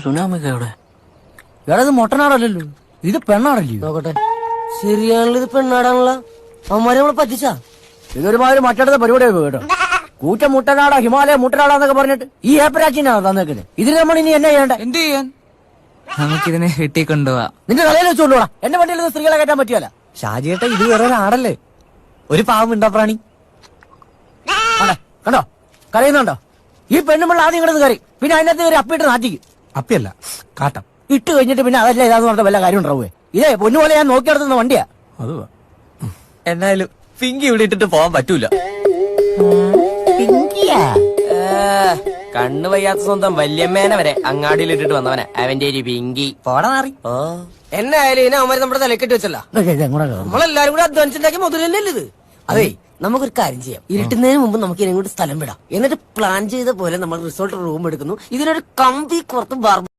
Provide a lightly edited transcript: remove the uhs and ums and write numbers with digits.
സുനാമിക്ക എവിടെ? എടാ ഇത് മൊട്ടനാടല്ലോ, ഇത് പെണ്ണാടല്ലോ. നോക്കട്ടെ, ശരിയാണല്ലോ, ഇത് പെണ്ണാടാണല്ലോ. അവന്മാരെ നമ്മളെ പറ്റിച്ചാ. ഇതൊരുമാതിരി മറ്റടുത്ത പരിപാടിയൊക്കെ കേട്ടോ. കൂറ്റ മുട്ടനാടാ, ഹിമാലയ മുട്ടനാടാന്നൊക്കെ പറഞ്ഞിട്ട് ഈ ഏപ്പരാച്ചിനാ തന്നേക്കുന്നത്. ഇതിന് നമ്മൾ ഇനി എന്നാ ചെയ്യണ്ട? എന്ത് ചെയ്യാൻ? നമുക്കിതിനെ വെട്ടിക്കൊണ്ടുപോവാ. നിന്റെ തലയിൽ വെച്ചോളൂടാ. എന്റെ വണ്ടിയിൽ നിന്ന് സ്ത്രീകളെ കയറ്റാൻ പറ്റിയല്ല. ഷാജിയേട്ട, ഇത് വേറെ ഒരാടല്ലേ, ഒരു പാവം മിണ്ടാപ്രാണി. കണ്ടോ കരയുന്നുണ്ടോ? ഈ പെണ്ണുമ്പോൾ ആദ്യം കിടന്ന് കറി, പിന്നെ അതിനകത്ത് കയറി അപ്പിട്ട് നാട്ടിക്ക്. അപ്പിയല്ല, കാട്ടം. ഇട്ട് കഴിഞ്ഞിട്ട് പിന്നെ അതല്ല ഇതാന്ന് പറഞ്ഞ വല്ല കാര്യം ഉണ്ടാവുക. ഇതേ പൊന്നുപോലെ ഞാൻ നോക്കി നടത്തുന്ന വണ്ടിയാ. അത് എന്നാലും പിങ്കി ഇവിടെ ഇട്ടിട്ട് പോവാൻ പറ്റൂല. കണ്ണു വയ്യാത്ത സ്വന്തം വല്യമ്മേനെ വരെ അങ്ങാടിയിൽ ഇട്ടിട്ട് വന്നവനെ അവന്റെ ഒരു പിങ്കി. പോടാ മാറി. എന്നായാലും ഇതിനെ അവന്മാര് നമ്മുടെ തലക്കെട്ടി വെച്ചല്ല. നമ്മളെല്ലാരും കൂടെ അധ്വാനിച്ചുണ്ടാക്കി മുതലല്ലേ ഇത്. അതെ, നമുക്കൊരു കാര്യം ചെയ്യാം. ഇരുട്ടുന്നതിന് മുമ്പ് നമുക്ക് ഇതിനെ കൊണ്ട് സ്ഥലം വിടാം. എന്നിട്ട് പ്ലാൻ ചെയ്ത പോലെ നമ്മൾ റിസോർട്ട് റൂം എടുക്കുന്നു. ഇതിനൊരു കമ്പി പുറത്ത് ബാർബർ